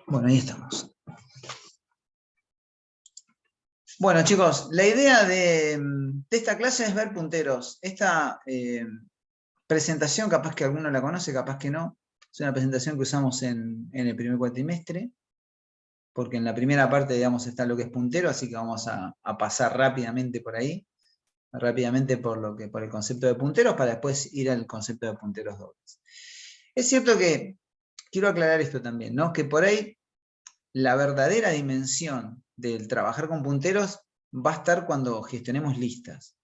Bueno, ahí estamos. Bueno, chicos, la idea de esta clase es ver punteros. Esta presentación, capaz que alguno la conoce, capaz que no. Es una presentación que usamos en el primer cuatrimestre, porque en la primera parte, digamos, está lo que es puntero, así que vamos a pasar rápidamente por ahí, rápidamente por el concepto de punteros, para después ir al concepto de punteros dobles. Es cierto que, quiero aclarar esto también, ¿no? Que por ahí la verdadera dimensión del trabajar con punteros va a estar cuando gestionemos listas,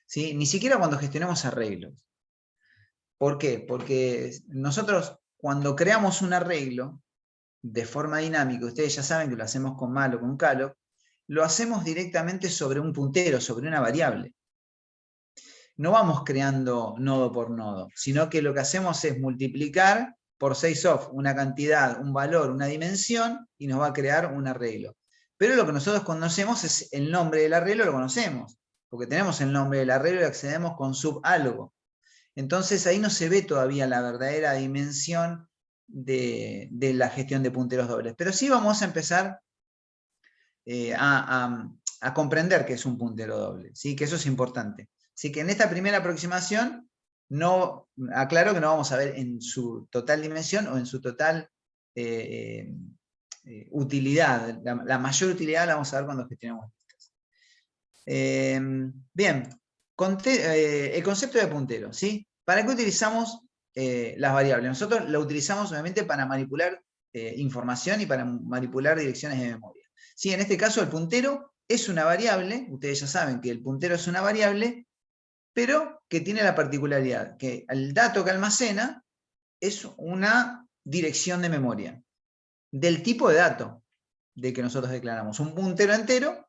¿sí? Ni siquiera cuando gestionemos arreglos. ¿Por qué? Porque nosotros cuando creamos un arreglo de forma dinámica, ustedes ya saben que lo hacemos con mal o con calloc, lo hacemos directamente sobre un puntero, sobre una variable. No vamos creando nodo por nodo, sino que lo que hacemos es multiplicar por 6of una cantidad, un valor, una dimensión, y nos va a crear un arreglo. Pero lo que nosotros conocemos es el nombre del arreglo, lo conocemos, porque tenemos el nombre del arreglo y accedemos con sub algo. Entonces ahí no se ve todavía la verdadera dimensión de la gestión de punteros dobles. Pero sí vamos a empezar a comprender que es un puntero doble, ¿sí? Que eso es importante. Así que en esta primera aproximación, no, aclaro que no vamos a ver en su total dimensión o en su total utilidad. La mayor utilidad la vamos a ver cuando gestionemos listas. Bien, el concepto de puntero, ¿sí? ¿Para qué utilizamos las variables? Nosotros lo utilizamos obviamente para manipular información y para manipular direcciones de memoria. ¿Sí? En este caso el puntero es una variable, ustedes ya saben que el puntero es una variable, pero que tiene la particularidad que el dato que almacena es una dirección de memoria, del tipo de dato de que nosotros declaramos. Un puntero entero,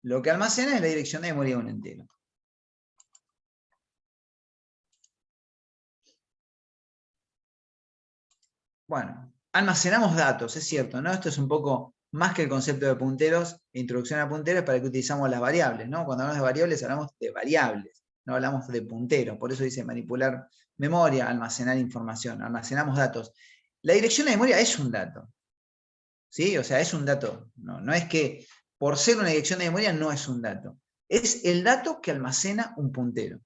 lo que almacena es la dirección de memoria de un entero. Bueno, almacenamos datos, es cierto, ¿no? Esto es un poco más que el concepto de punteros, introducción a punteros, para que utilizamos las variables, ¿no? Cuando hablamos de variables, hablamos de variables, no hablamos de punteros. Por eso dice manipular memoria, almacenar información, almacenamos datos. La dirección de memoria es un dato, ¿sí? O sea, es un dato. No es que por ser una dirección de memoria no es un dato. Es el dato que almacena un puntero.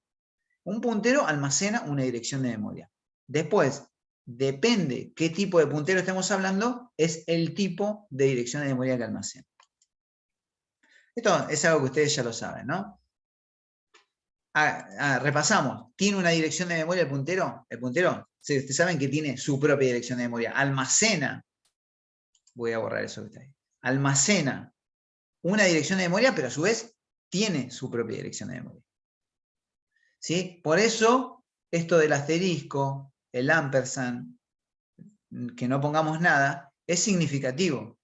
Un puntero almacena una dirección de memoria. Después, depende qué tipo de puntero estemos hablando, es el tipo de dirección de memoria que almacena. Esto es algo que ustedes ya lo saben, ¿no? Repasamos. ¿Tiene una dirección de memoria el puntero? El puntero, ustedes saben que tiene su propia dirección de memoria. Almacena. Voy a borrar eso que está ahí. Almacena una dirección de memoria, pero a su vez tiene su propia dirección de memoria. ¿Sí? Por eso, esto del asterisco, el ampersand, que no pongamos nada, es significativo.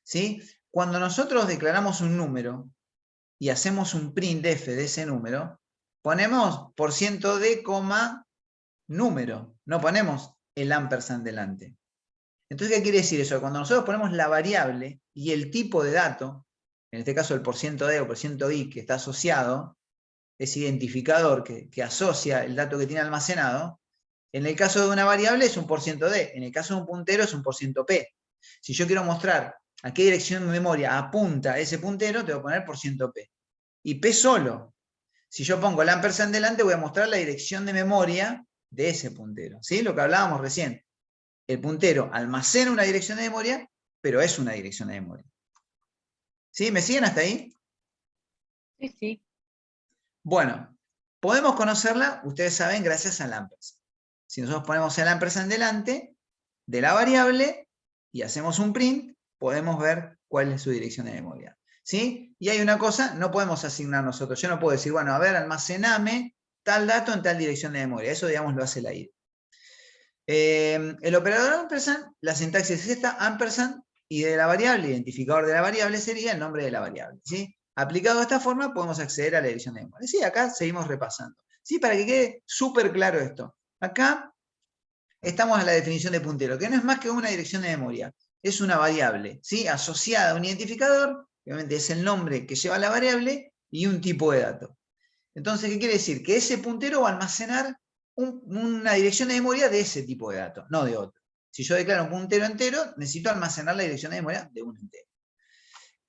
¿Sí? Cuando nosotros declaramos un número y hacemos un printf de ese número, ponemos %d, número, no ponemos el ampersand delante. Entonces, ¿qué quiere decir eso? Cuando nosotros ponemos la variable y el tipo de dato, en este caso el %d o %i que está asociado, ese identificador que asocia el dato que tiene almacenado, en el caso de una variable es un %d, en el caso de un puntero es un %p. Si yo quiero mostrar a qué dirección de memoria apunta ese puntero, tengo que poner %p. Y p solo. Si yo pongo el ampersand delante, voy a mostrar la dirección de memoria de ese puntero. ¿Sí? Lo que hablábamos recién. El puntero almacena una dirección de memoria, pero es una dirección de memoria. ¿Sí? ¿Me siguen hasta ahí? Sí, sí. Bueno, podemos conocerla, ustedes saben, gracias al ampersand. Si nosotros ponemos el ampersand delante de la variable y hacemos un print, podemos ver cuál es su dirección de memoria. ¿Sí? Y hay una cosa, no podemos asignar nosotros. Yo no puedo decir, bueno, a ver, almacename tal dato en tal dirección de memoria. Eso, digamos, lo hace la IDE. El operador ampersand, la sintaxis es esta, ampersand, y de la variable, identificador de la variable sería el nombre de la variable. ¿Sí? Aplicado de esta forma podemos acceder a la dirección de memoria. Sí, acá seguimos repasando. ¿Sí? Para que quede súper claro esto. Acá estamos en la definición de puntero, que no es más que una dirección de memoria. Es una variable, ¿sí? Asociada a un identificador, obviamente es el nombre que lleva la variable, y un tipo de dato. Entonces, ¿qué quiere decir? Que ese puntero va a almacenar una dirección de memoria de ese tipo de datos, no de otro. Si yo declaro un puntero entero, necesito almacenar la dirección de memoria de un entero.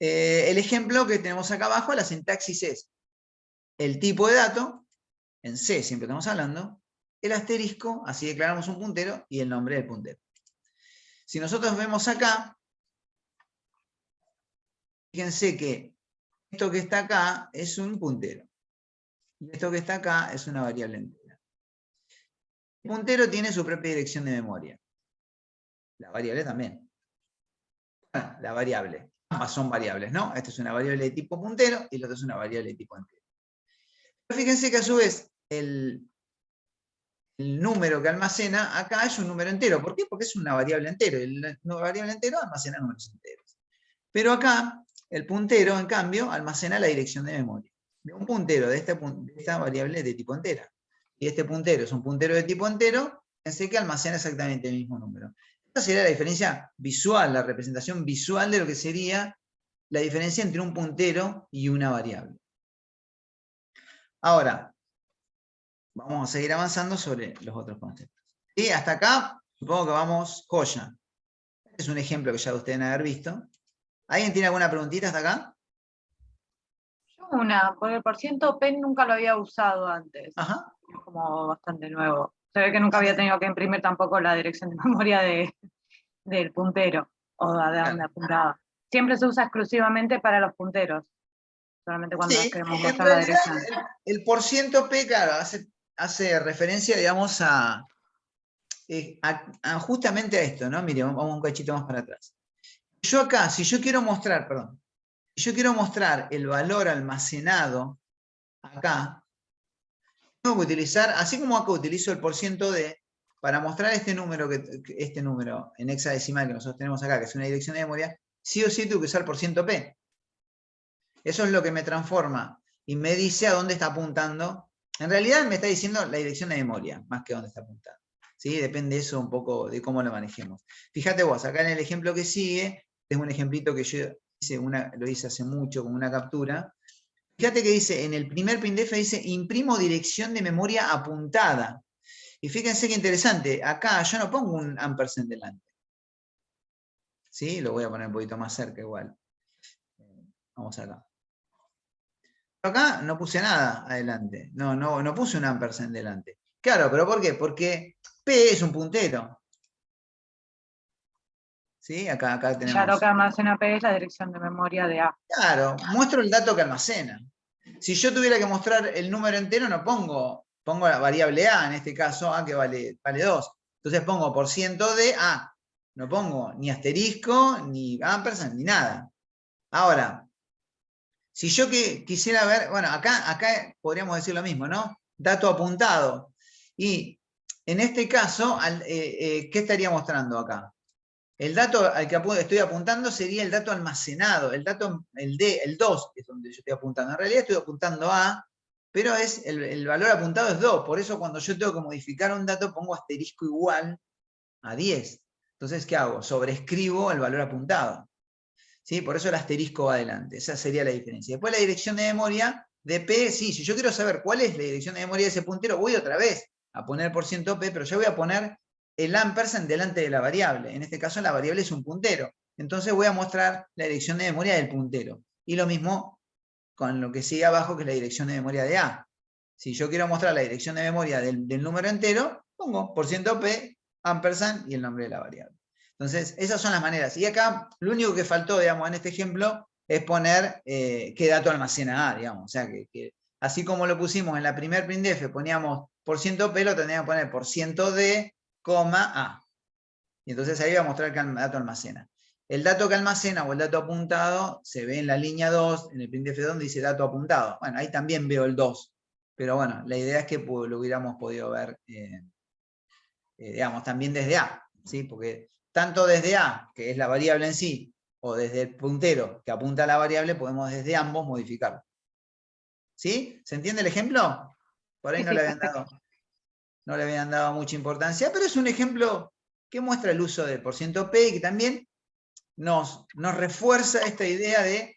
El ejemplo que tenemos acá abajo, la sintaxis es el tipo de dato, en C siempre estamos hablando, el asterisco, así declaramos un puntero, y el nombre del puntero. Si nosotros vemos acá, fíjense que esto que está acá es un puntero. Y esto que está acá es una variable entera. El puntero tiene su propia dirección de memoria. La variable también. Bueno, la variable. Ambas son variables, ¿no? Esta es una variable de tipo puntero y la otra es una variable de tipo entero. Pero fíjense que a su vez el número que almacena acá es un número entero. ¿Por qué? Porque es una variable entero. La variable entero almacena números enteros. Pero acá el puntero, en cambio, almacena la dirección de memoria de un puntero de esta variable de tipo entera. Y este puntero es un puntero de tipo entero, pensé que almacena exactamente el mismo número. Esta sería la diferencia visual, la representación visual de lo que sería la diferencia entre un puntero y una variable. Ahora, vamos a seguir avanzando sobre los otros conceptos. Y hasta acá, supongo que vamos joya. Este es un ejemplo que ya ustedes deben haber visto. ¿Alguien tiene alguna preguntita hasta acá? Yo porque el porciento P nunca lo había usado antes. Ajá. Es como bastante nuevo. Se ve que nunca había tenido que imprimir tampoco la dirección de memoria del puntero o de donde apuntaba. Siempre se usa exclusivamente para los punteros, solamente cuando Sí, queremos en mostrar la realidad dirección. el porciento P, claro, hace referencia, digamos, justamente a esto, ¿no? Mire, vamos un cachito más para atrás. Yo acá, si yo quiero mostrar, perdón, si yo quiero mostrar el valor almacenado acá, tengo que utilizar, así como acá utilizo el porciento D, para mostrar este número en hexadecimal que nosotros tenemos acá, que es una dirección de memoria, sí o sí tengo que usar porciento P. Eso es lo que me transforma y me dice a dónde está apuntando. En realidad me está diciendo la dirección de memoria, más que dónde está apuntando. ¿Sí? Depende eso un poco de cómo lo manejemos. Fíjate vos, acá en el ejemplo que sigue, es un ejemplito que yo lo hice hace mucho como una captura. Fíjate que dice, en el primer printf dice, imprimo dirección de memoria apuntada. Y fíjense qué interesante, acá yo no pongo un ampersand delante. ¿Sí? Lo voy a poner un poquito más cerca igual. Vamos acá. Acá no puse nada adelante. No puse un ampersand delante. Claro, pero ¿por qué? Porque P es un puntero. ¿Sí? Acá Ya tenemos. lo que almacena P es la dirección de memoria de A. Claro, muestro el dato que almacena. Si yo tuviera que mostrar el número entero, no pongo la variable A, en este caso, A que vale 2. Entonces pongo porciento de A. No pongo ni asterisco, ni ampersand, ni nada. Ahora, si yo quisiera ver, bueno, acá podríamos decir lo mismo, ¿no? Dato apuntado. Y en este caso, ¿qué estaría mostrando acá? El dato al que estoy apuntando sería el dato almacenado, el 2, que es donde yo estoy apuntando. En realidad estoy apuntando a, pero el valor apuntado es 2. Por eso cuando yo tengo que modificar un dato, pongo asterisco igual a 10. Entonces, ¿qué hago? Sobrescribo el valor apuntado. ¿Sí? Por eso el asterisco va adelante. Esa sería la diferencia. Después la dirección de memoria de P, sí, si yo quiero saber cuál es la dirección de memoria de ese puntero, voy otra vez a poner porciento P, pero yo voy a poner el ampersand delante de la variable. En este caso la variable es un puntero. Entonces voy a mostrar la dirección de memoria del puntero. Y lo mismo con lo que sigue abajo, que es la dirección de memoria de A. Si yo quiero mostrar la dirección de memoria del número entero, pongo porciento P, ampersand y el nombre de la variable. Entonces, esas son las maneras. Y acá, lo único que faltó, digamos, en este ejemplo, es poner qué dato almacena A, digamos. O sea, que así como lo pusimos en la primer printf, poníamos porciento P, lo tendríamos que poner porciento D, A. Y entonces ahí va a mostrar qué dato almacena. El dato que almacena o el dato apuntado se ve en la línea 2, en el printf donde dice dato apuntado. Bueno, ahí también veo el 2. Pero bueno, la idea es que lo hubiéramos podido ver, digamos, también desde A. ¿Sí? Porque tanto desde A, que es la variable en sí, o desde el puntero que apunta a la variable, podemos desde ambos modificarlo. ¿Sí? ¿Se entiende el ejemplo? Por ahí Sí, no sí, le perfecto. no le habían dado mucha importancia, pero es un ejemplo que muestra el uso del porciento P y que también nos refuerza esta idea de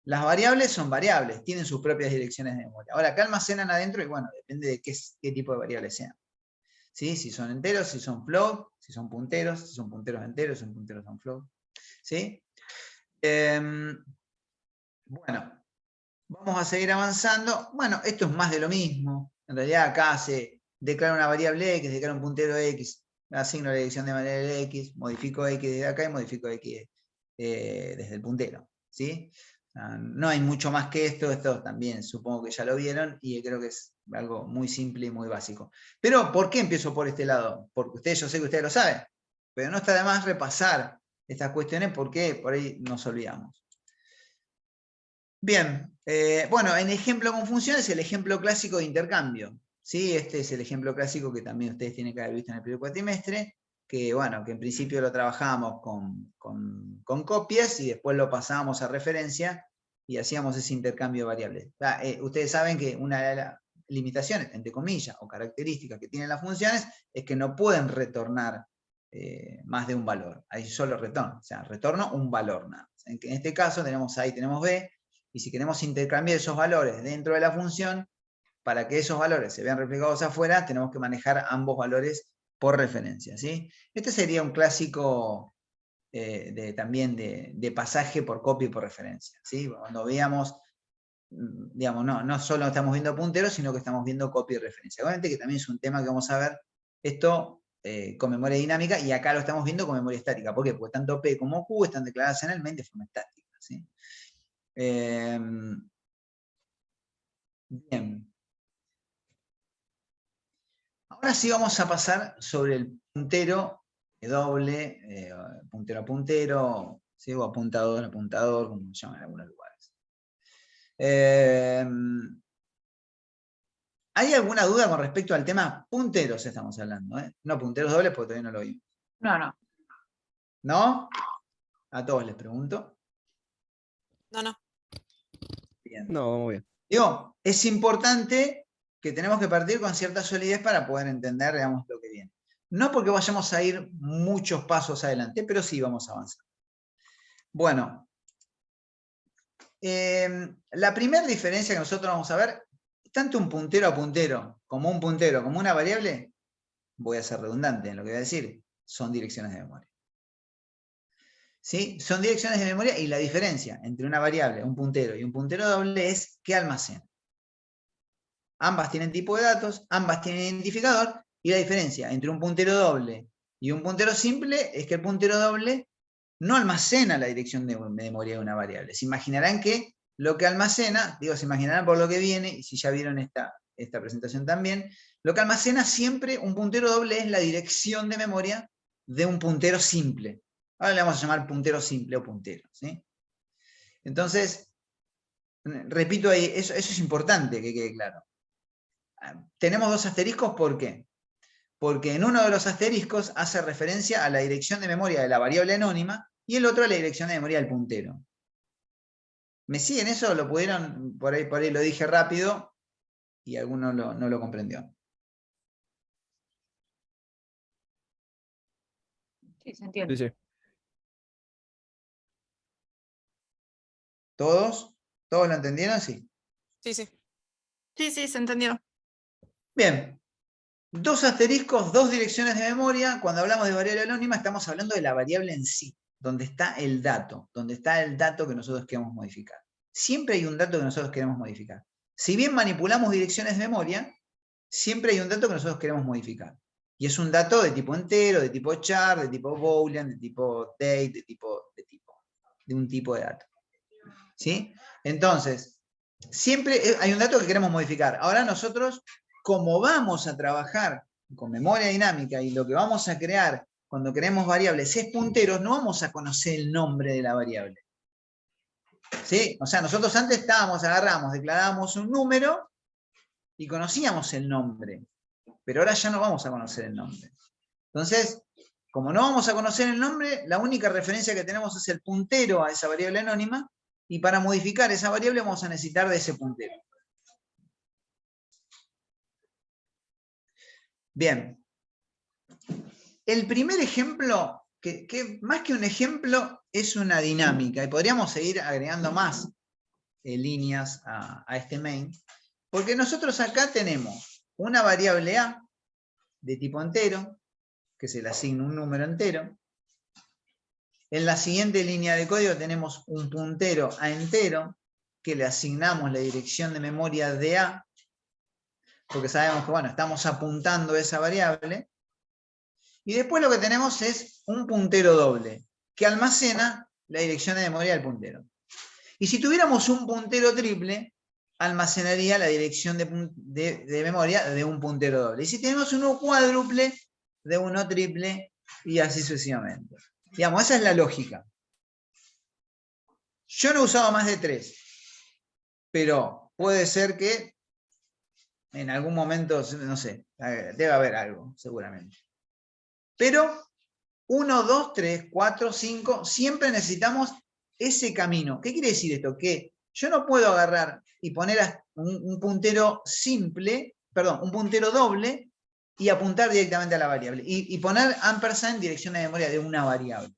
las variables son variables, tienen sus propias direcciones de memoria. Ahora, ¿qué almacenan adentro? Y bueno, depende de qué tipo de variables sean. ¿sí? Si son enteros, si son float, si son punteros enteros, si son punteros son float. ¿Sí? Bueno, vamos a seguir avanzando. Bueno, esto es más de lo mismo. En realidad acá se declara una variable X, declara un puntero X, asigno la dirección de variable X, modifico X desde acá y modifico X desde el puntero. ¿Sí? No hay mucho más que esto también supongo que ya lo vieron y creo que es algo muy simple y muy básico. Pero ¿por qué empiezo por este lado? Porque yo sé que ustedes lo saben, pero no está de más repasar estas cuestiones porque por ahí nos olvidamos. Bien, bueno, en ejemplo con funciones, el ejemplo clásico de intercambio. ¿Sí? Este es el ejemplo clásico que también ustedes tienen que haber visto en el primer cuatrimestre, que bueno, que en principio lo trabajamos con copias y después lo pasábamos a referencia y hacíamos ese intercambio de variables. Ustedes saben que una de las limitaciones, entre comillas, o características que tienen las funciones es que no pueden retornar más de un valor. Hay solo retorno, o sea, retorno un valor nada más. En este caso tenemos A y tenemos B, y si queremos intercambiar esos valores dentro de la función, para que esos valores se vean reflejados afuera, tenemos que manejar ambos valores por referencia. ¿Sí? Este sería un clásico también de pasaje por copia y por referencia. ¿Sí? Cuando veamos, digamos, no solo estamos viendo punteros, sino que estamos viendo copia y referencia. Obviamente que también es un tema que vamos a ver esto con memoria dinámica, y acá lo estamos viendo con memoria estática. ¿Por qué? Porque tanto P como Q están declaradas en el main de forma estática. ¿Sí? Bien. Ahora sí vamos a pasar sobre el puntero doble, puntero a puntero, ¿sí? O apuntador a apuntador, como se llama en algunos lugares. ¿Hay alguna duda con respecto al tema punteros? Estamos hablando, ¿eh? No punteros dobles porque todavía no lo vimos. No. ¿No? A todos les pregunto. No. Bien. No, muy bien. Digo, es importante que tenemos que partir con cierta solidez para poder entender, digamos, lo que viene. No porque vayamos a ir muchos pasos adelante, pero sí vamos a avanzar. Bueno, la primera diferencia que nosotros vamos a ver, tanto un puntero a puntero como un puntero como una variable, voy a ser redundante en lo que voy a decir, son direcciones de memoria. ¿Sí? Son direcciones de memoria y la diferencia entre una variable, un puntero y un puntero doble es qué almacena. Ambas tienen tipo de datos, ambas tienen identificador, y la diferencia entre un puntero doble y un puntero simple es que el puntero doble no almacena la dirección de memoria de una variable. Se imaginarán que lo que almacena, se imaginarán por lo que viene, y si ya vieron esta presentación también, lo que almacena siempre un puntero doble es la dirección de memoria de un puntero simple. Ahora le vamos a llamar puntero simple o puntero. ¿Sí? Entonces, repito ahí, eso es importante que quede claro. Tenemos dos asteriscos, ¿por qué? Porque en uno de los asteriscos hace referencia a la dirección de memoria de la variable anónima y el otro a la dirección de memoria del puntero. ¿Me siguen eso? ¿Lo pudieron? Por ahí lo dije rápido y alguno no lo comprendió. Sí, se entiende. Sí. ¿Todos? ¿Todos lo entendieron? Sí. Sí. Sí, se entendió. Bien. Dos asteriscos, dos direcciones de memoria. Cuando hablamos de variable anónima estamos hablando de la variable en sí, donde está el dato que nosotros queremos modificar. Siempre hay un dato que nosotros queremos modificar. Si bien manipulamos direcciones de memoria, siempre hay un dato que nosotros queremos modificar. Y es un dato de tipo entero, de tipo char, de tipo boolean, de tipo date, de un tipo de dato. ¿Sí? Entonces, siempre hay un dato que queremos modificar. Ahora nosotros, como vamos a trabajar con memoria dinámica y lo que vamos a crear cuando queremos variables es punteros, no vamos a conocer el nombre de la variable. ¿Sí? O sea, nosotros antes agarramos, declarábamos un número y conocíamos el nombre. Pero ahora ya no vamos a conocer el nombre. Entonces, como no vamos a conocer el nombre, la única referencia que tenemos es el puntero a esa variable anónima, y para modificar esa variable vamos a necesitar de ese puntero. Bien. El primer ejemplo, que más que un ejemplo, es una dinámica, y podríamos seguir agregando más líneas a este main, porque nosotros acá tenemos una variable A de tipo entero, que se le asigna un número entero. En la siguiente línea de código tenemos un puntero a entero, que le asignamos la dirección de memoria de A, porque sabemos que, bueno, estamos apuntando esa variable. Y después lo que tenemos es un puntero doble, que almacena la dirección de memoria del puntero. Y si tuviéramos un puntero triple, almacenaría la dirección de memoria de un puntero doble. Y si tenemos uno cuádruple, de uno triple, y así sucesivamente. Digamos, esa es la lógica. Yo no he usado más de 3, pero puede ser que en algún momento, no sé, debe haber algo, seguramente. Pero 1, 2, 3, 4, 5, siempre necesitamos ese camino. ¿Qué quiere decir esto? Que yo no puedo agarrar y poner un puntero simple, perdón, un puntero doble y apuntar directamente a la variable. Y poner ampersand en dirección de memoria de una variable.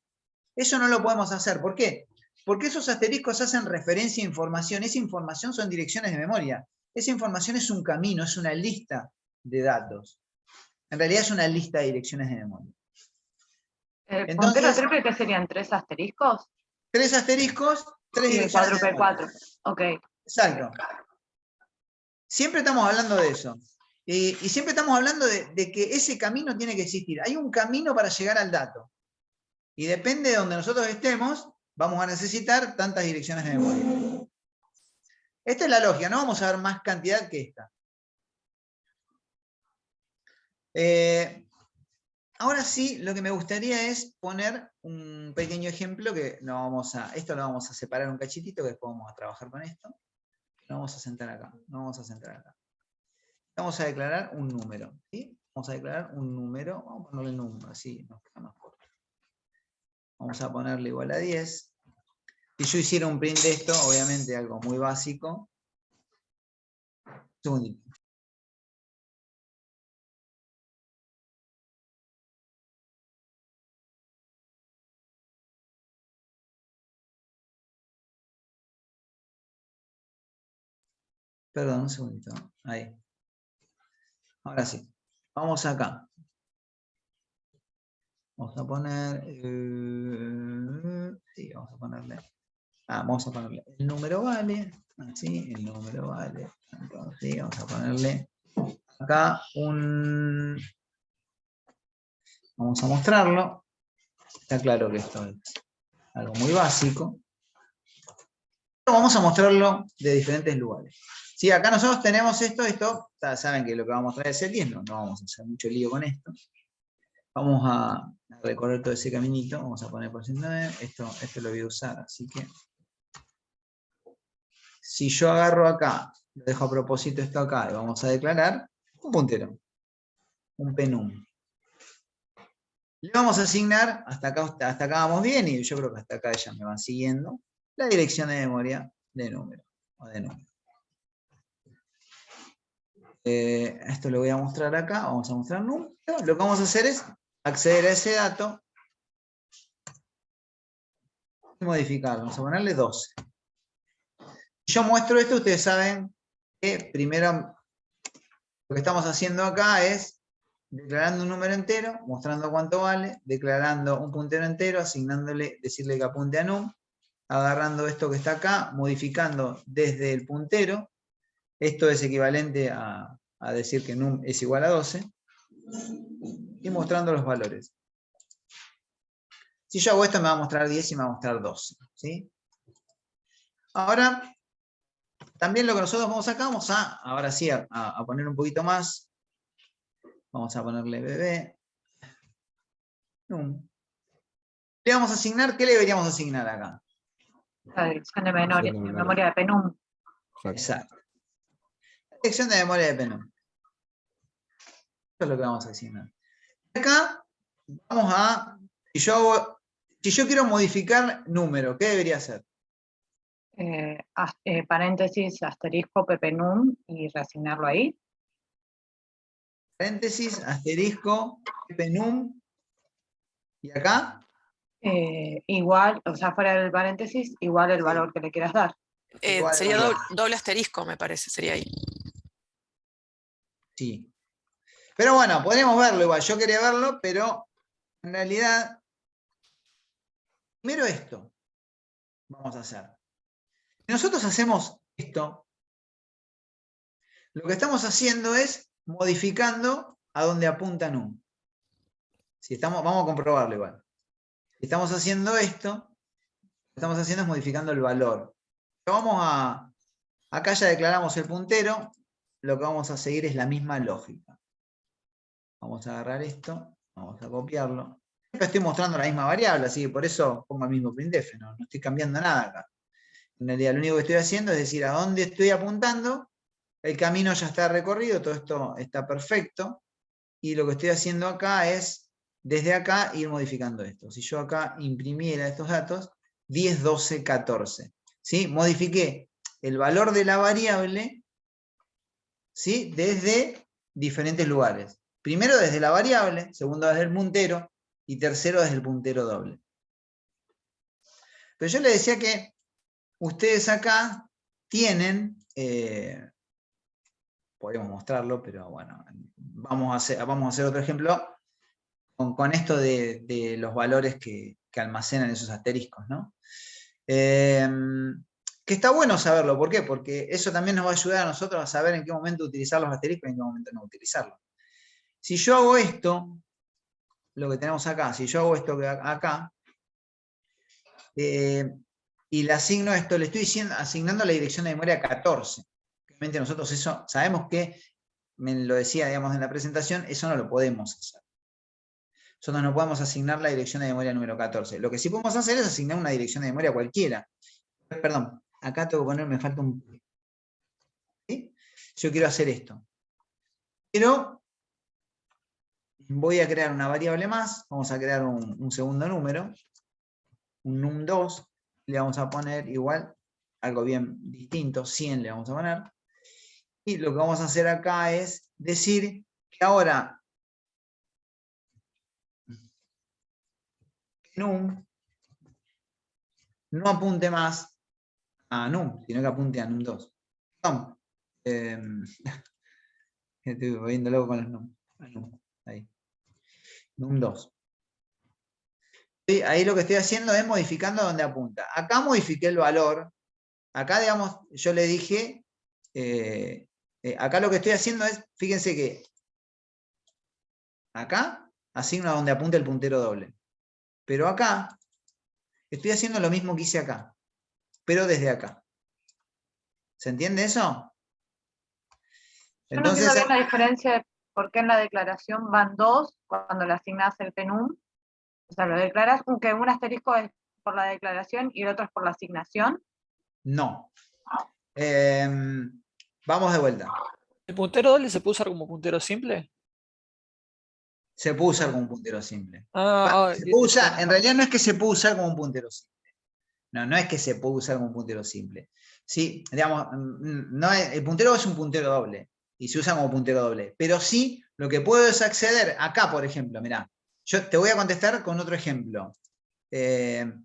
Eso no lo podemos hacer. ¿Por qué? Porque esos asteriscos hacen referencia a información. Esa información son direcciones de memoria. Esa información es un camino, es una lista de datos. En realidad es una lista de direcciones de memoria. ¿El puntero Entonces, triple qué serían? ¿3 asteriscos? 3 asteriscos, 3 Y el direcciones de cuádruple memoria. 4. Ok. Exacto. Siempre estamos hablando de eso. Y siempre estamos hablando de que ese camino tiene que existir. Hay un camino para llegar al dato. Y depende de donde nosotros estemos, vamos a necesitar tantas direcciones de memoria. Esta es la lógica, no vamos a ver más cantidad que esta. Ahora sí, lo que me gustaría es poner un pequeño ejemplo que esto lo vamos a separar un cachitito, que después vamos a trabajar con esto. Lo vamos a sentar acá, Vamos a declarar un número, ¿sí? Vamos a declarar un número, vamos a ponerle el número, así nos queda más corto. Vamos a ponerle igual a 10. Si yo hiciera un print de esto, obviamente algo muy básico. Un segundito. Perdón, un segundito. Ahí. Ahora sí. Vamos acá. Vamos a poner... sí, vamos a ponerle... vamos a ponerle el número vale. Así, el número vale. Entonces, sí, vamos a ponerle acá un... Vamos a mostrarlo. Está claro que esto es algo muy básico. Pero vamos a mostrarlo de diferentes lugares. Sí, acá nosotros tenemos esto, saben que lo que vamos a mostrar es el 10, no vamos a hacer mucho lío con esto. Vamos a recorrer todo ese caminito, vamos a poner por 109, esto lo voy a usar, así que si yo agarro acá, lo dejo a propósito esto acá, y vamos a declarar un puntero, un penum. Le vamos a asignar, hasta acá vamos bien, y yo creo que hasta acá ya me van siguiendo, la dirección de memoria de número, o de número. Esto lo voy a mostrar acá, vamos a mostrar número. Lo que vamos a hacer es acceder a ese dato y modificarlo. Vamos a ponerle 12. Si yo muestro esto, ustedes saben que primero lo que estamos haciendo acá es declarando un número entero, mostrando cuánto vale, declarando un puntero entero, asignándole, decirle que apunte a num, agarrando esto que está acá, modificando desde el puntero. Esto es equivalente a decir que num es igual a 12. Y mostrando los valores. Si yo hago esto me va a mostrar 10 y me va a mostrar 12. ¿Sí? Ahora, también lo que nosotros vamos acá, vamos ahora sí a poner un poquito más. Vamos a ponerle bebé. Num. Le vamos a asignar, ¿qué le deberíamos asignar acá? La dirección de memoria de penum. Exacto. La dirección de memoria de penum. Eso es lo que vamos a asignar. Acá vamos a, si yo quiero modificar número, ¿qué debería hacer? Paréntesis, asterisco, pepenum y reasignarlo ahí. Paréntesis, asterisco, penum. ¿Y acá? Igual, o sea, fuera del paréntesis, igual el valor que le quieras dar. Sería doble asterisco, me parece, sería ahí. Sí. Pero bueno, podríamos verlo igual. Yo quería verlo, pero en realidad, primero esto vamos a hacer. Si nosotros hacemos esto, lo que estamos haciendo es modificando a donde apunta num. Vamos a comprobarlo igual. Si estamos haciendo esto, lo que estamos haciendo es modificando el valor. Acá ya declaramos el puntero, lo que vamos a seguir es la misma lógica. Vamos a agarrar esto, vamos a copiarlo. Acá estoy mostrando la misma variable, así que por eso pongo el mismo printf, no estoy cambiando nada acá. En realidad lo único que estoy haciendo es decir a dónde estoy apuntando, el camino ya está recorrido, todo esto está perfecto, y lo que estoy haciendo acá es, desde acá, ir modificando esto. Si yo acá imprimiera estos datos, 10, 12, 14. ¿Sí? Modifiqué el valor de la variable, ¿sí? Desde diferentes lugares. Primero desde la variable, segundo desde el puntero, y tercero desde el puntero doble. Pero yo les decía que ustedes acá tienen, podemos mostrarlo, pero bueno, vamos a hacer otro ejemplo con esto de los valores que almacenan esos asteriscos, ¿no? Que está bueno saberlo, ¿por qué? Porque eso también nos va a ayudar a nosotros a saber en qué momento utilizar los asteriscos y en qué momento no utilizarlos. Si yo hago esto, lo que tenemos acá, si yo hago esto acá, y le asigno esto, le estoy asignando la dirección de memoria 14. Obviamente nosotros eso, sabemos que, me lo decía, digamos, en la presentación, eso no lo podemos hacer. Nosotros no podemos asignar la dirección de memoria número 14. Lo que sí podemos hacer es asignar una dirección de memoria cualquiera. Perdón, acá tengo que poner, me falta un... ¿Sí? Yo quiero hacer esto. Pero voy a crear una variable más, vamos a crear un segundo número, un num2, le vamos a poner igual, algo bien distinto, 100 le vamos a poner. Y lo que vamos a hacer acá es decir que ahora num no apunte más a num, sino que apunte a num2. Perdón. Estoy volviendo loco con los num. Ahí. Num2. Ahí lo que estoy haciendo es modificando donde apunta. Acá modifiqué el valor. Acá, digamos, yo le dije, acá lo que estoy haciendo es, fíjense que acá asigno a donde apunta el puntero doble. Pero acá estoy haciendo lo mismo que hice acá, pero desde acá. ¿Se entiende eso? Yo no Entonces, entiendo bien la diferencia de por qué en la declaración van 2 cuando le asignás el penum. O sea, lo declaras, aunque un asterisco es por la declaración y el otro es por la asignación. no. Vamos de vuelta. ¿El puntero doble se puede usar como puntero simple? Se puede usar como un puntero simple. Se puede usar, en realidad no es que se puede usar como un puntero simple. No es que se puede usar como un puntero simple. Sí, digamos, el puntero es un puntero doble y se usa como puntero doble. Pero sí, lo que puedo es acceder acá, por ejemplo, mirá. Yo te voy a contestar con otro ejemplo.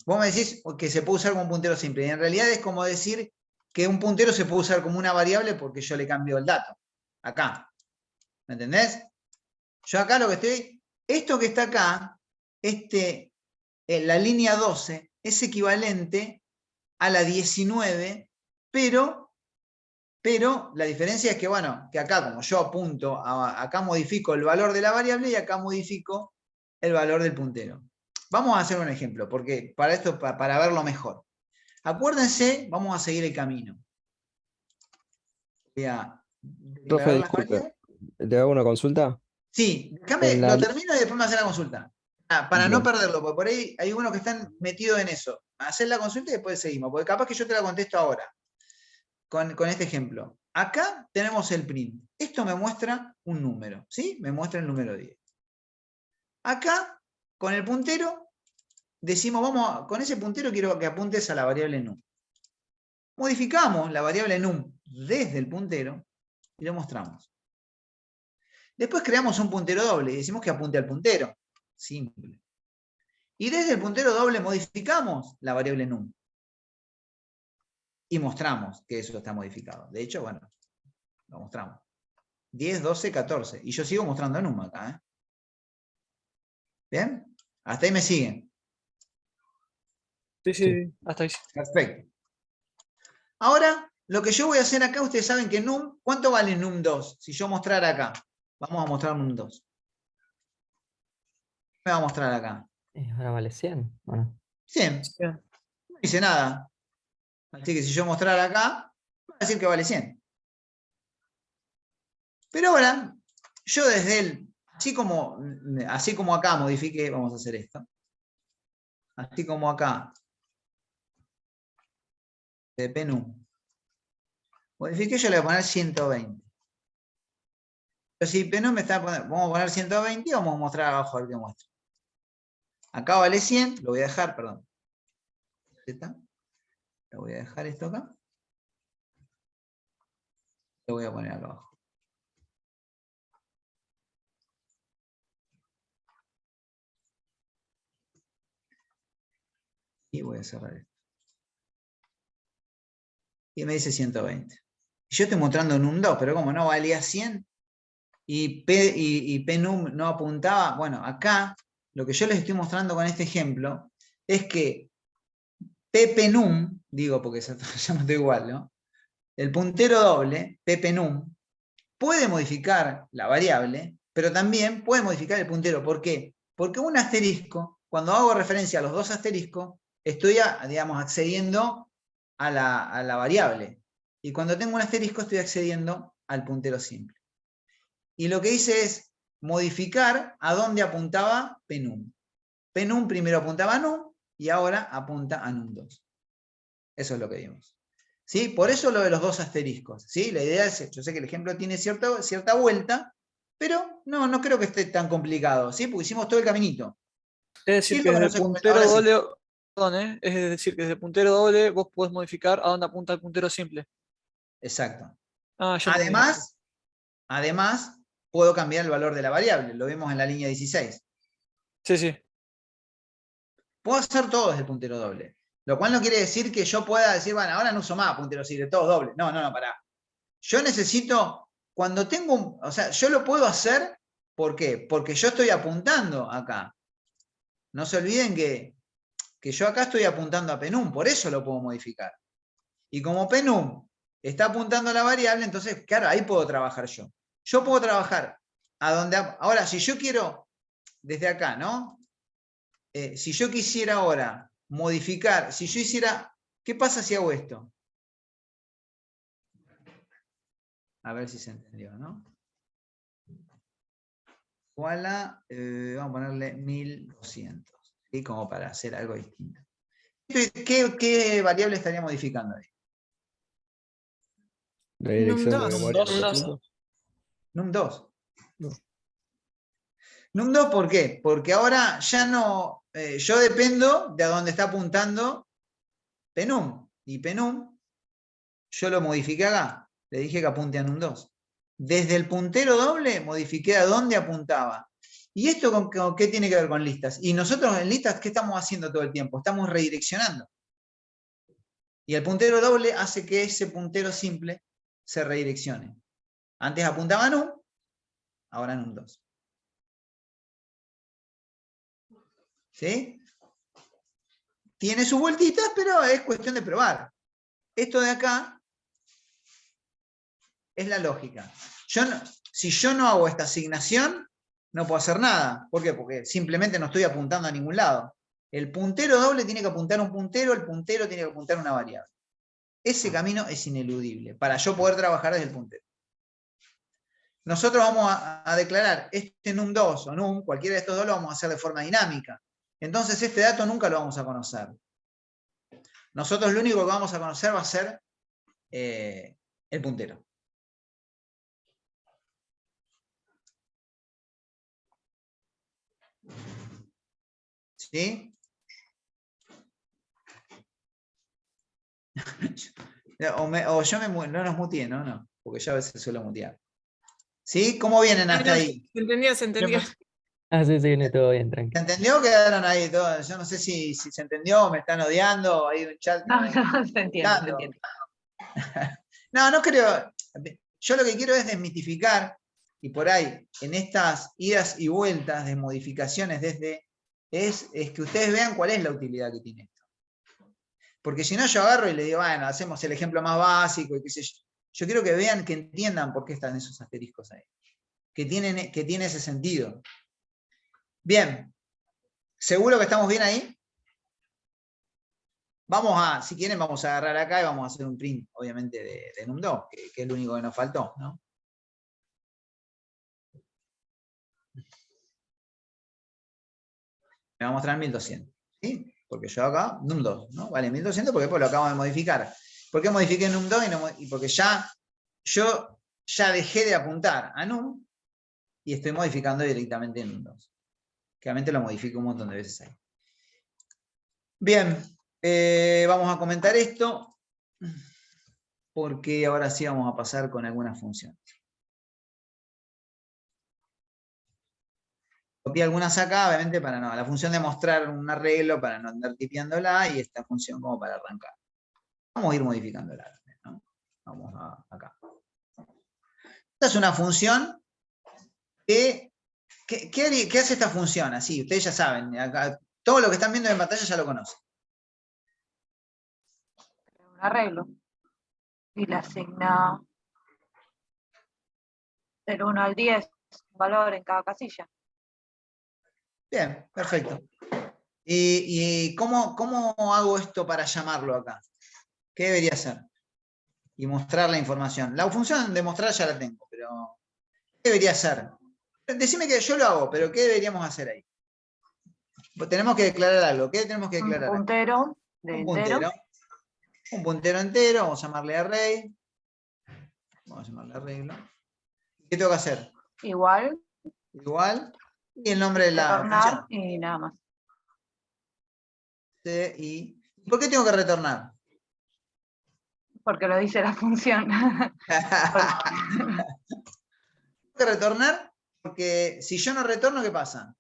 Vos me decís que se puede usar como un puntero simple. Y en realidad es como decir que un puntero se puede usar como una variable porque yo le cambio el dato. Acá. ¿Me entendés? Yo acá lo que estoy... Esto que está acá, la línea 12, es equivalente a la 19, pero la diferencia es que, bueno, que acá como yo apunto, acá modifico el valor de la variable y acá modifico el valor del puntero. Vamos a hacer un ejemplo, porque para esto, para verlo mejor. Acuérdense, vamos a seguir el camino. Voy a Profe, declarar las disculpe, variables. ¿le hago una consulta? Sí, En la lo li- termino y después me hace la consulta. Para no Bien. perderlo, porque por ahí hay unos que están metidos en eso. Hacer la consulta y después seguimos, porque capaz que yo te la contesto ahora, con este ejemplo. Acá tenemos el print. Esto me muestra un número, ¿sí? Me muestra el número 10. Acá, con el puntero, decimos, con ese puntero quiero que apuntes a la variable num. Modificamos la variable num desde el puntero y lo mostramos. Después creamos un puntero doble y decimos que apunte al puntero. Simple. Y desde el puntero doble modificamos la variable num. Y mostramos que eso está modificado. De hecho, bueno, lo mostramos. 10, 12, 14. Y yo sigo mostrando num acá. ¿Eh? ¿Bien? Hasta ahí me siguen. Sí, sí, hasta ahí. Sí. Perfecto. Ahora, lo que yo voy a hacer acá, ustedes saben que num, ¿cuánto vale num2? Si yo mostrara acá. Vamos a mostrar num2. ¿Qué me va a mostrar acá? Ahora vale 100, ¿o no? 100. Sí. No dice nada. Así que si yo mostrara acá, va a decir que vale 100. Pero ahora, yo desde el, así como acá modifique, vamos a hacer esto. Así como acá, de penum. Modifique, yo le voy a poner 120. Pero si penum me está poniendo, vamos a poner 120 y vamos a mostrar abajo a ver qué muestra. Acá vale 100, lo voy a dejar, perdón. Le voy a dejar esto acá. Lo voy a poner acá abajo. Y voy a cerrar esto. Y me dice 120. Yo estoy mostrando num2, pero como no valía 100 y penum no apuntaba, bueno, acá lo que yo les estoy mostrando con este ejemplo es que ppenum, digo porque se llama todo igual, ¿no? El puntero doble, ppenum, puede modificar la variable, pero también puede modificar el puntero. ¿Por qué? Porque un asterisco, cuando hago referencia a los dos asteriscos, estoy, digamos, accediendo a la variable. Y cuando tengo un asterisco, estoy accediendo al puntero simple. Y lo que hice es modificar a dónde apuntaba penum. Penum primero apuntaba a num y ahora apunta a num2. Eso es lo que vimos. ¿Sí? Por eso lo de los dos asteriscos. ¿Sí? La idea es, yo sé que el ejemplo tiene cierta vuelta, pero no creo que esté tan complicado, ¿sí? Porque hicimos todo el caminito. Es decir, que desde el puntero doble, perdón, es decir, que desde el puntero doble vos podés modificar a dónde apunta el puntero simple. Exacto. Ah, ya Además, puedo cambiar el valor de la variable. Lo vemos en la línea 16. Sí, sí. Puedo hacer todo desde el puntero doble. Lo cual no quiere decir que yo pueda decir, bueno, ahora no uso más puntero simple, todos dobles. No, pará. Yo necesito, cuando tengo o sea, yo lo puedo hacer, ¿por qué? Porque yo estoy apuntando acá. No se olviden que yo acá estoy apuntando a penum, por eso lo puedo modificar. Y como penum está apuntando a la variable, entonces, claro, ahí puedo trabajar yo. Yo puedo trabajar a donde... Ahora, si yo quiero, desde acá, ¿no? Si yo quisiera ahora modificar, si yo hiciera... ¿Qué pasa si hago esto? A ver si se entendió, ¿no? Igual a, vamos a ponerle 1200, ¿sí? Como para hacer algo distinto. ¿Qué variable estaría modificando ahí? La dirección de Num2. memoria. num2. Num2, ¿por qué? Porque ahora ya no, yo dependo de a dónde está apuntando penum. Y penum, yo lo modifiqué acá. Le dije que apunte a num2. Desde el puntero doble modifiqué a dónde apuntaba. ¿Y esto con qué tiene que ver con listas? Y nosotros en listas, ¿qué estamos haciendo todo el tiempo? Estamos redireccionando. Y el puntero doble hace que ese puntero simple se redireccione. Antes apuntaba a num, ahora num2. ¿Sí? Tiene sus vueltitas, pero es cuestión de probar. Esto de acá es la lógica. Si yo no hago esta asignación, no puedo hacer nada. ¿Por qué? Porque simplemente no estoy apuntando a ningún lado. El puntero doble tiene que apuntar a un puntero, el puntero tiene que apuntar a una variable. Ese camino es ineludible para yo poder trabajar desde el puntero. Nosotros vamos a declarar este num2 o num, cualquiera de estos dos lo vamos a hacer de forma dinámica. Entonces este dato nunca lo vamos a conocer. Nosotros lo único que vamos a conocer va a ser el puntero. ¿Sí? O yo no nos muteé, ¿no? Porque yo a veces suelo mutear. ¿Sí? ¿Cómo vienen hasta ahí? Se entendió. Ah, sí, viene todo bien, tranquilo. ¿Se entendió? Quedaron ahí todos. Yo no sé si se entendió, me están odiando, hay un chat. No, se entiende, se entiende. No creo. Yo lo que quiero es desmitificar y por ahí, en estas idas y vueltas de modificaciones es que ustedes vean cuál es la utilidad que tiene esto. Porque si no, yo agarro y le digo, bueno, hacemos el ejemplo más básico, y qué sé yo. Yo quiero que vean, que entiendan por qué están esos asteriscos ahí. Que tiene ese sentido. Bien. ¿Seguro que estamos bien ahí? Si quieren, vamos a agarrar acá y vamos a hacer un print, obviamente, de num2, que es lo único que nos faltó, ¿no? Me va a mostrar 1200, ¿sí? Porque yo acá, num2, ¿no? Vale, 1200 porque después lo acabo de modificar. ¿Por qué modifiqué num2 y porque yo ya dejé de apuntar a num y estoy modificando directamente num2? Claramente lo modifico un montón de veces ahí. Bien, vamos a comentar esto, porque ahora sí vamos a pasar con algunas funciones. Copié algunas acá, obviamente, para no. La función de mostrar un arreglo, para no andar tipeándola, y esta función como para arrancar. Vamos a ir modificándola, ¿no? Vamos acá. Esta es una función que... ¿Qué hace esta función? Así, ustedes ya saben. Acá, todo lo que están viendo en pantalla ya lo conocen. Un arreglo. Y le asigna del 1 al 10 un valor en cada casilla. Bien, perfecto. ¿Y cómo hago esto para llamarlo acá? ¿Qué debería hacer? Y mostrar la información. La función de mostrar ya la tengo, pero ¿qué debería hacer? Decime que yo lo hago, pero ¿qué deberíamos hacer ahí? Tenemos que declarar algo. ¿Qué tenemos que declarar? Un puntero de un entero. puntero. Un puntero entero, vamos a llamarle array. Vamos a llamarle arreglo. ¿Qué tengo que hacer? Igual. Y el nombre de la Retornar función. y nada más. ¿Y por qué tengo que retornar? Porque lo dice la función. Tengo que retornar porque si yo no retorno, ¿qué pasa?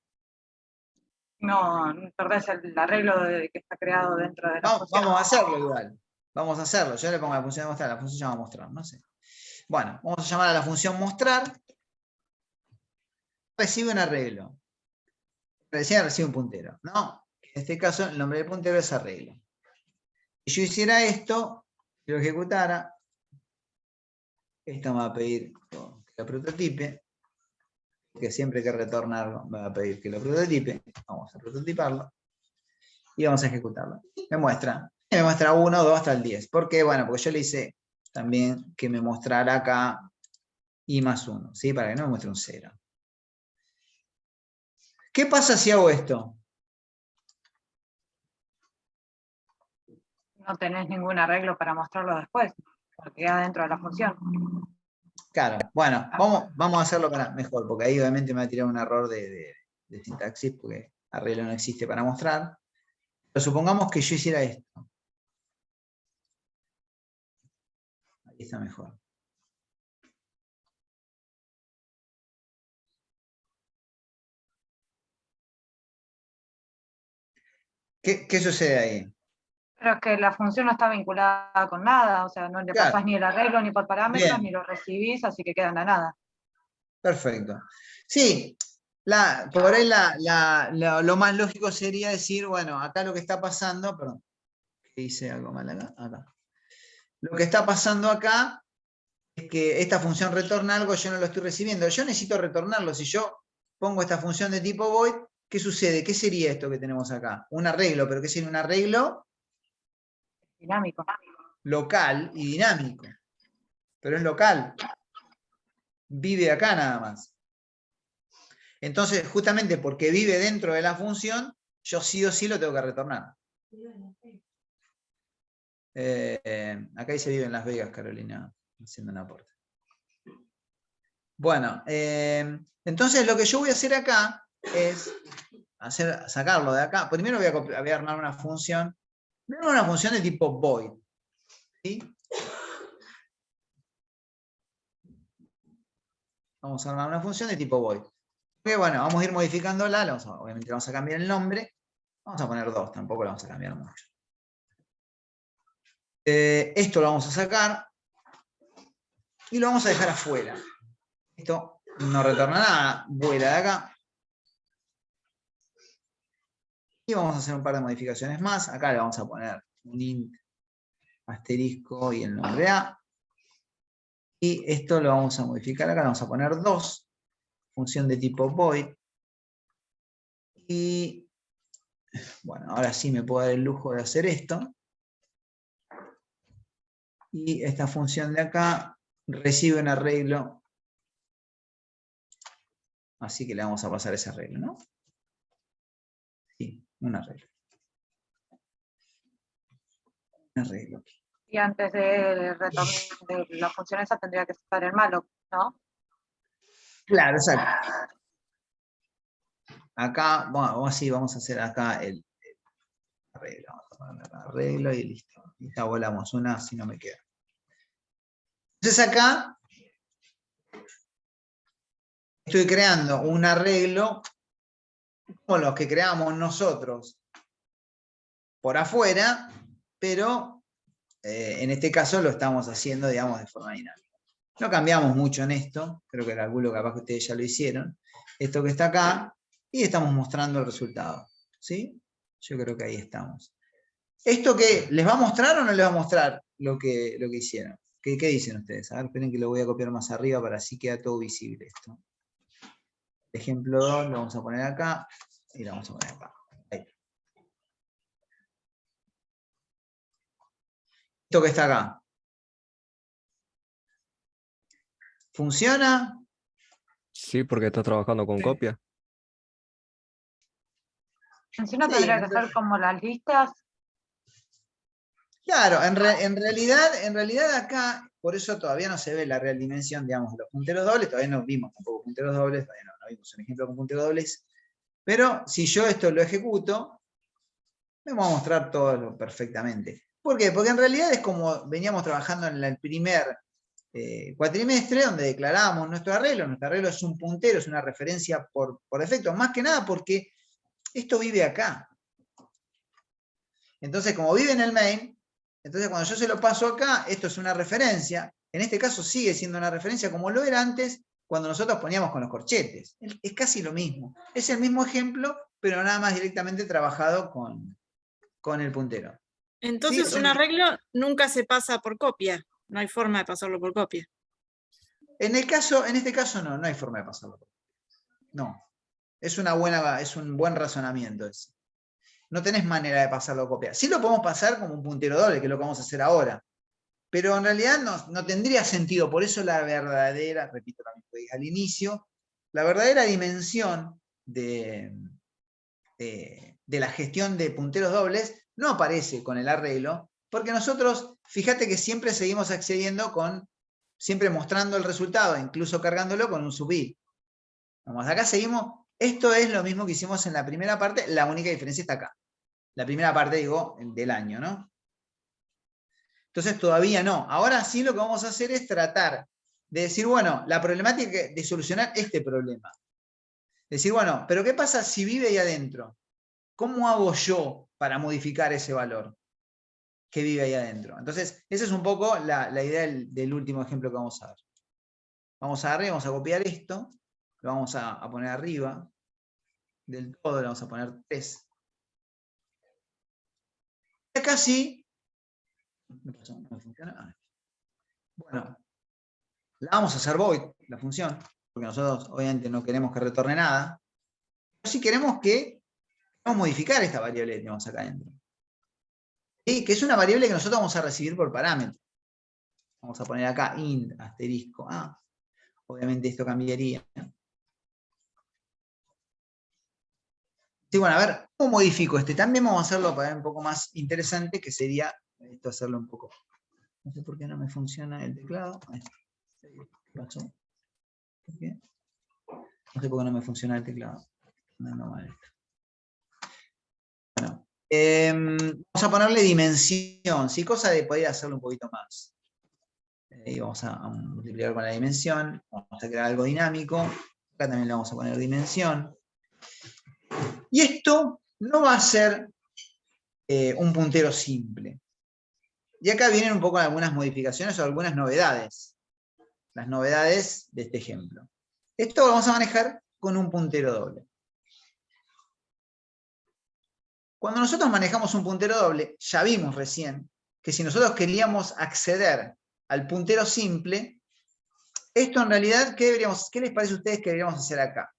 No, perdés el arreglo que está creado dentro de la función. Vamos a hacerlo igual. Vamos a hacerlo. Yo le pongo la función de mostrar. La función se llama mostrar. No sé. Bueno, vamos a llamar a la función mostrar. Recibe un arreglo. Recibe un puntero. No. En este caso, el nombre del puntero es arreglo. Si yo hiciera esto, y lo ejecutara, esto me va a pedir que lo prototipe. Que siempre hay que retornarlo, me va a pedir que lo prototipe. Vamos a prototiparlo. Y vamos a ejecutarlo. Me muestra 1, 2 hasta el 10. ¿Por qué? Bueno, porque yo le hice también que me mostrara acá i más 1, ¿sí? Para que no me muestre un 0. ¿Qué pasa si hago esto? No tenés ningún arreglo para mostrarlo después, porque queda dentro de la función. Claro, bueno, vamos a hacerlo mejor, porque ahí obviamente me va a tirar un error de sintaxis, porque arreglo no existe para mostrar. Pero supongamos que yo hiciera esto. Ahí está mejor. ¿Qué sucede ahí? Pero es que la función no está vinculada con nada, o sea, no le Claro. pasas ni el arreglo ni por parámetros, Bien. ni lo recibís, así que queda en la nada. Perfecto. Sí, por ahí lo más lógico sería decir, bueno, acá lo que está pasando, perdón, hice algo mal acá. Lo que está pasando acá es que esta función retorna algo, yo no lo estoy recibiendo. Yo necesito retornarlo. Si yo pongo esta función de tipo void, ¿qué sucede? ¿Qué sería esto que tenemos acá? Un arreglo, pero ¿qué sería un arreglo? Dinámico. Local y dinámico. Pero es local. Vive acá nada más. Entonces, justamente porque vive dentro de la función, yo sí o sí lo tengo que retornar. Acá dice vive en Las Vegas, Carolina, haciendo un aporte. Bueno, entonces lo que yo voy a hacer acá es sacarlo de acá. Primero voy a armar una función. Voy a armar una función de tipo void. ¿Sí? Vamos a armar una función de tipo void. Que bueno, vamos a ir modificándola. Obviamente vamos a cambiar el nombre. Vamos a poner 2, tampoco lo vamos a cambiar mucho. Esto lo vamos a sacar y lo vamos a dejar afuera. Esto no retorna nada, vuela de acá. Y vamos a hacer un par de modificaciones más. Acá le vamos a poner un int asterisco y el nombre A. Y esto lo vamos a modificar acá, le vamos a poner 2, función de tipo void. Y bueno, ahora sí me puedo dar el lujo de hacer esto. Y esta función de acá recibe un arreglo. Así que le vamos a pasar ese arreglo, ¿no? Sí, un arreglo. Un arreglo aquí. Y antes de retornar de la función esa tendría que estar el malloc, ¿no? Claro, exacto. Acá, bueno, así vamos a hacer acá el arreglo. Vamos a poner acá arreglo y listo. Y ya volamos una, si no me queda. Entonces acá estoy creando un arreglo como los que creamos nosotros por afuera, pero en este caso lo estamos haciendo, digamos, de forma dinámica. No cambiamos mucho en esto, creo que calculo capaz que ustedes ya lo hicieron. Esto que está acá, y estamos mostrando el resultado. ¿Sí? Yo creo que ahí estamos. ¿Esto qué? ¿Les va a mostrar o no les va a mostrar lo que hicieron? ¿Qué dicen ustedes? A ver, esperen que lo voy a copiar más arriba para así queda todo visible esto. Ejemplo 2 lo vamos a poner acá y lo vamos a poner acá. Ahí. Esto que está acá. ¿Funciona? Sí, porque está trabajando con copia. En sí no Sí, tendría que ser como las listas. Claro, en realidad acá, por eso todavía no se ve la real dimensión, digamos, de los punteros dobles, todavía no vimos tampoco punteros dobles, todavía no vimos un ejemplo con punteros dobles, pero si yo esto lo ejecuto, me va a mostrar todo perfectamente. ¿Por qué? Porque en realidad es como veníamos trabajando en el primer cuatrimestre, donde declarábamos nuestro arreglo es un puntero, es una referencia por defecto, más que nada porque esto vive acá. Entonces, como vive en el main, entonces cuando yo se lo paso acá, esto es una referencia, en este caso sigue siendo una referencia como lo era antes, cuando nosotros poníamos con los corchetes. Es casi lo mismo. Es el mismo ejemplo, pero nada más directamente trabajado con el puntero. Entonces ¿Sí? un arreglo nunca se pasa por copia. No hay forma de pasarlo por copia. En este caso no hay forma de pasarlo. No. Es un buen razonamiento ese. No tenés manera de pasarlo a copia. Sí lo podemos pasar como un puntero doble, que es lo que vamos a hacer ahora. Pero en realidad no tendría sentido. Por eso la verdadera, repito también lo dije al inicio, la verdadera dimensión de la gestión de punteros dobles no aparece con el arreglo, porque nosotros, fíjate que siempre seguimos accediendo siempre mostrando el resultado, incluso cargándolo con un subit. Vamos, acá seguimos. Esto es lo mismo que hicimos en la primera parte, la única diferencia está acá. La primera parte, digo, del año, ¿no? Entonces todavía no. Ahora sí lo que vamos a hacer es tratar de decir, bueno, la problemática de solucionar este problema. Decir, bueno, pero ¿qué pasa si vive ahí adentro? ¿Cómo hago yo para modificar ese valor que vive ahí adentro? Entonces, esa es un poco la idea del último ejemplo que vamos a ver. Vamos a agarrar y vamos a copiar esto, lo vamos a poner arriba del todo, le vamos a poner 3. Y acá sí, ¿qué pasó? ¿No funciona? Bueno, la vamos a hacer void, la función, porque nosotros obviamente no queremos que retorne nada, pero sí queremos que vamos a modificar esta variable que tenemos acá adentro. ¿Sí? Que es una variable que nosotros vamos a recibir por parámetro. Vamos a poner acá int asterisco A. Obviamente esto cambiaría. Sí, bueno, a ver, ¿cómo modifico este? También vamos a hacerlo para ver un poco más interesante, que sería esto hacerlo un poco. No sé por qué no me funciona el teclado. ¿Qué pasó? ¿Por qué? No sé por qué no me funciona el teclado. No, mal esto. Bueno, vamos a ponerle dimensión, ¿sí? Cosa de poder hacerlo un poquito más. Y vamos a multiplicar con la dimensión. Vamos a crear algo dinámico. Acá también le vamos a poner dimensión. Y esto no va a ser un puntero simple. Y acá vienen un poco algunas modificaciones o algunas novedades. Las novedades de este ejemplo. Esto lo vamos a manejar con un puntero doble. Cuando nosotros manejamos un puntero doble, ya vimos recién que si nosotros queríamos acceder al puntero simple, esto en realidad, ¿qué les parece a ustedes que deberíamos hacer acá?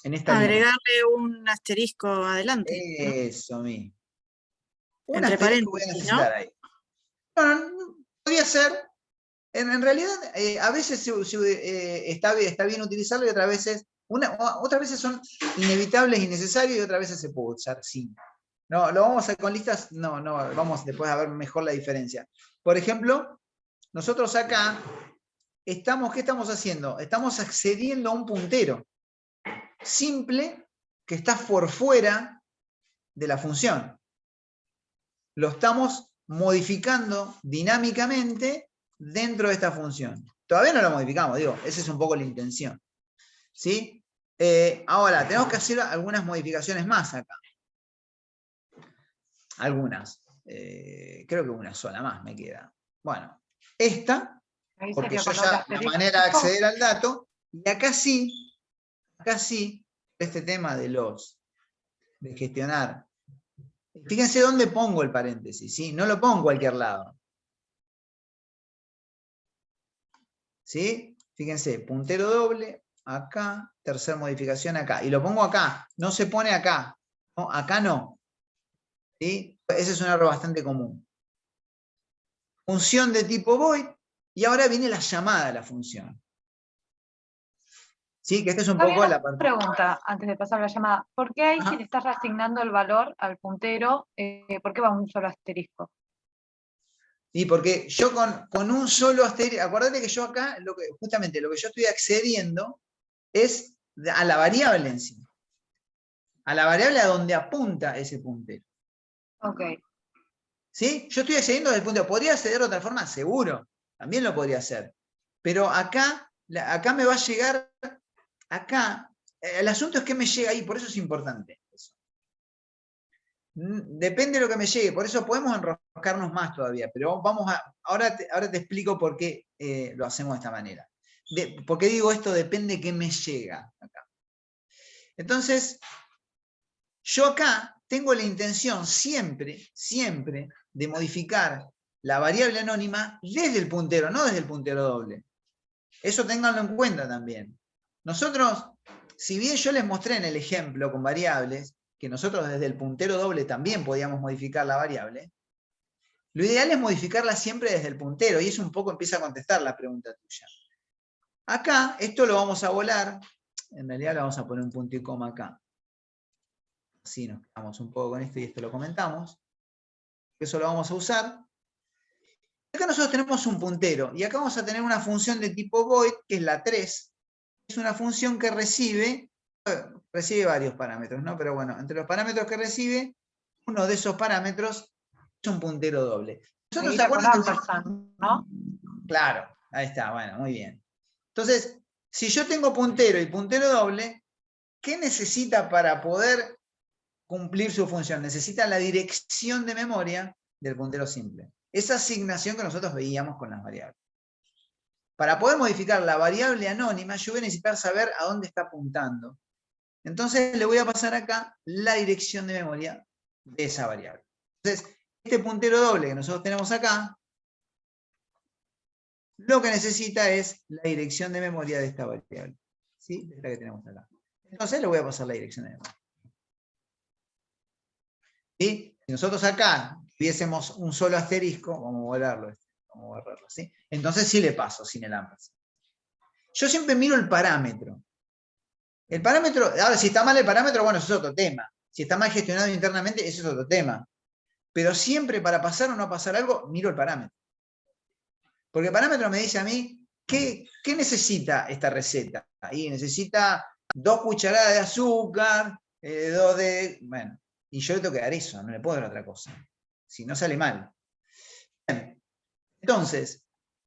En esta línea. Agregarle un asterisco adelante, ¿no? Eso mismo. Un Entre asterisco voy a paréntesis, necesitar ahí. No, podría ser. En realidad, a veces está bien utilizarlo y otras veces son inevitables y necesarios y otras veces se puede usar sin. No, lo vamos a hacer con listas, no, vamos después a ver mejor la diferencia. Por ejemplo, nosotros acá ¿qué estamos haciendo? Estamos accediendo a un puntero simple que está por fuera de la función. Lo estamos modificando dinámicamente dentro de esta función. Todavía no lo modificamos, digo, esa es un poco la intención. ¿Sí? Ahora, tenemos que hacer algunas modificaciones más acá. Algunas. Creo que una sola más me queda. Bueno, esta, Ahí porque sería yo con ya otro la asterisco. manera de acceder al dato, y acá sí, este tema de gestionar. Fíjense dónde pongo el paréntesis, ¿sí? No lo pongo en cualquier lado. ¿Sí? Fíjense, puntero doble, acá, tercera modificación acá. Y lo pongo acá, no se pone acá. ¿No? Acá no. ¿Sí? Ese es un error bastante común. Función de tipo void, y ahora viene la llamada de la función. ¿Sí? Que esta es un Había poco una la parte. pregunta antes de pasar a la llamada. ¿Por qué ahí, si Ajá. le estás reasignando el valor al puntero, por qué va un solo asterisco? Y porque yo con un solo asterisco, acuérdate que yo acá, justamente lo que yo estoy accediendo es a la variable en sí. A la variable a donde apunta ese puntero. Ok. ¿Sí? Yo estoy accediendo desde el puntero. ¿Podría acceder de otra forma? Seguro. También lo podría hacer. Pero acá me va a llegar, acá, el asunto es que me llega ahí, por eso es importante. Depende de lo que me llegue, por eso podemos enroscarnos más todavía, pero ahora te explico por qué lo hacemos de esta manera. ¿Por qué digo esto? Depende de qué me llega acá. Entonces, yo acá tengo la intención siempre de modificar la variable anónima desde el puntero, no desde el puntero doble. Eso ténganlo en cuenta también. Nosotros, si bien yo les mostré en el ejemplo con variables, que nosotros desde el puntero doble también podíamos modificar la variable, lo ideal es modificarla siempre desde el puntero, y eso un poco empieza a contestar la pregunta tuya. Acá, esto lo vamos a volar, en realidad le vamos a poner un punto y coma acá. Así nos quedamos un poco con esto y esto lo comentamos. Eso lo vamos a usar. Acá nosotros tenemos un puntero, y acá vamos a tener una función de tipo void, que es la 3. Es una función que recibe varios parámetros, ¿no? Pero bueno, entre los parámetros que recibe, uno de esos parámetros es un puntero doble. ¿Nosotros se acuerdan que ampersand, ¿no? Claro, ahí está, bueno, muy bien. Entonces, si yo tengo puntero y puntero doble, ¿qué necesita para poder cumplir su función? Necesita la dirección de memoria del puntero simple. Esa asignación que nosotros veíamos con las variables. Para poder modificar la variable anónima, yo voy a necesitar saber a dónde está apuntando. Entonces le voy a pasar acá la dirección de memoria de esa variable. Entonces, este puntero doble que nosotros tenemos acá, lo que necesita es la dirección de memoria de esta variable. ¿Sí? Esta que tenemos acá. Entonces le voy a pasar la dirección de memoria. ¿Sí? Si nosotros acá tuviésemos un solo asterisco, vamos a borrarlo, ¿sí? Entonces sí le paso sin el ampersand. Yo siempre miro el parámetro. El parámetro, ahora si está mal el parámetro, bueno, eso es otro tema. Si está mal gestionado internamente, eso es otro tema. Pero siempre para pasar o no pasar algo, miro el parámetro. Porque el parámetro me dice a mí, ¿qué necesita esta receta? Ahí necesita 2 cucharadas de azúcar, 2 de... Bueno, y yo le tengo que dar eso, no le puedo dar otra cosa. Si no sale mal. Bien. Entonces,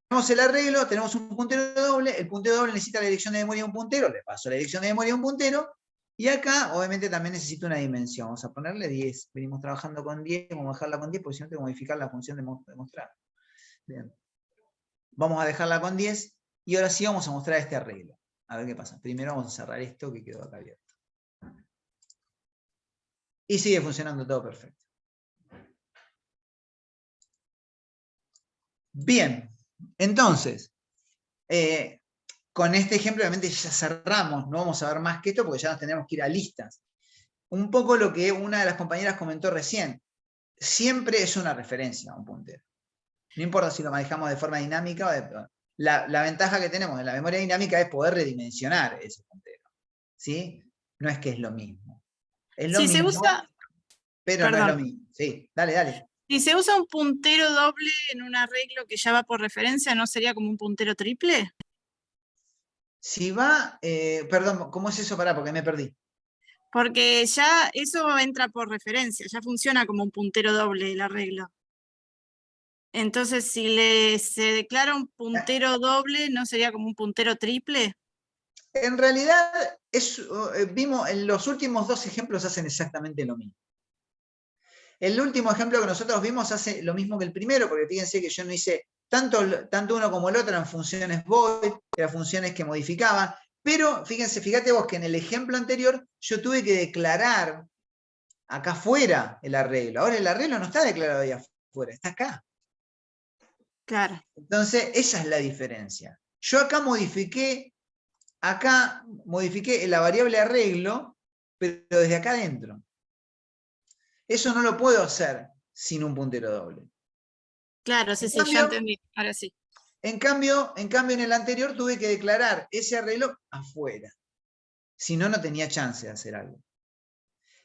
tenemos el arreglo, tenemos un puntero doble, el puntero doble necesita la dirección de memoria de un puntero, le paso la dirección de memoria de un puntero, y acá obviamente también necesito una dimensión. Vamos a ponerle 10. Venimos trabajando con 10, vamos a dejarla con 10, porque si no tengo que modificar la función de mostrar. Bien. Vamos a dejarla con 10 y ahora sí vamos a mostrar este arreglo. A ver qué pasa. Primero vamos a cerrar esto que quedó acá abierto. Y sigue funcionando todo perfecto. Bien, entonces, con este ejemplo obviamente ya cerramos, no vamos a ver más que esto porque ya nos tenemos que ir a listas. Un poco lo que una de las compañeras comentó recién, siempre es una referencia a un puntero. No importa si lo manejamos de forma dinámica o de... La ventaja que tenemos en la memoria dinámica es poder redimensionar ese puntero. ¿Sí? No es que es lo mismo. Es lo Si se mismo, usa, pero no es lo perdón, mismo. Sí, dale. si se usa un puntero doble en un arreglo que ya va por referencia, ¿no sería como un puntero triple? Si va, perdón, ¿cómo es eso? Pará, porque me perdí. Porque ya eso entra por referencia, ya funciona como un puntero doble el arreglo. Entonces, si se declara un puntero doble, ¿no sería como un puntero triple? En realidad, vimos, en los últimos dos ejemplos hacen exactamente lo mismo. El último ejemplo que nosotros vimos hace lo mismo que el primero, porque fíjense que yo no hice tanto uno como el otro, eran funciones void, eran funciones que modificaban, pero fíjate vos que en el ejemplo anterior yo tuve que declarar acá afuera el arreglo. Ahora el arreglo no está declarado ahí afuera, está acá. Claro. Entonces, esa es la diferencia. Yo acá modifiqué la variable arreglo, pero desde acá adentro. Eso no lo puedo hacer sin un puntero doble. Claro, sí, sí, ya entendí. Ahora sí. En cambio, en el anterior tuve que declarar ese arreglo afuera. Si no, no tenía chance de hacer algo.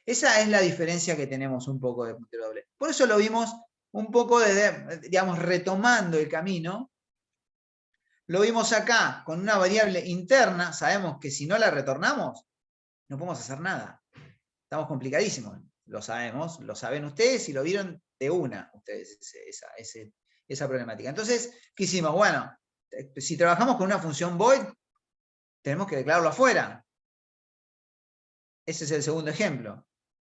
Esa es la diferencia que tenemos un poco de puntero doble. Por eso lo vimos un poco desde, digamos, retomando el camino. Lo vimos acá con una variable interna. Sabemos que si no la retornamos, no podemos hacer nada. Estamos complicadísimos. Lo sabemos, lo saben ustedes y lo vieron de una ustedes esa problemática. Entonces, ¿qué hicimos? Bueno, si trabajamos con una función void, tenemos que declararlo afuera. Ese es el segundo ejemplo.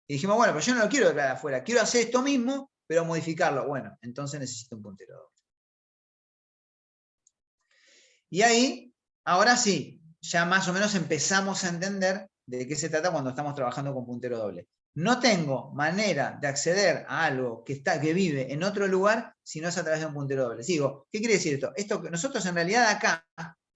Y dijimos, bueno, pero yo no lo quiero declarar afuera, quiero hacer esto mismo, pero modificarlo. Bueno, entonces necesito un puntero doble. Y ahí, ahora sí, ya más o menos empezamos a entender de qué se trata cuando estamos trabajando con puntero doble. No tengo manera de acceder a algo que vive en otro lugar si no es a través de un puntero doble. Digo, ¿qué quiere decir esto? Esto que nosotros en realidad acá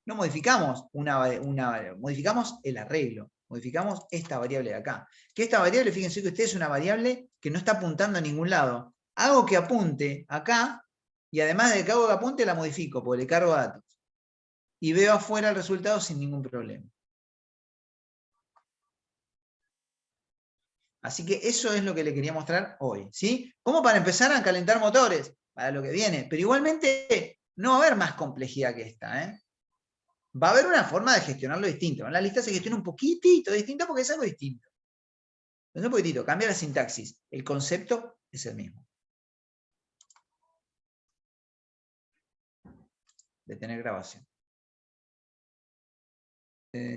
no modificamos modificamos el arreglo, modificamos esta variable de acá. Que esta variable, fíjense que ustedes, es una variable que no está apuntando a ningún lado. Hago que apunte acá y además de que hago que apunte la modifico porque le cargo datos. Y veo afuera el resultado sin ningún problema. Así que eso es lo que le quería mostrar hoy, ¿sí? Como para empezar a calentar motores para lo que viene. Pero igualmente no va a haber más complejidad que esta, ¿eh? Va a haber una forma de gestionarlo distinto. En la lista se gestiona un poquitito distinto porque es algo distinto. Es un poquitito, cambia la sintaxis. El concepto es el mismo. Detener grabación.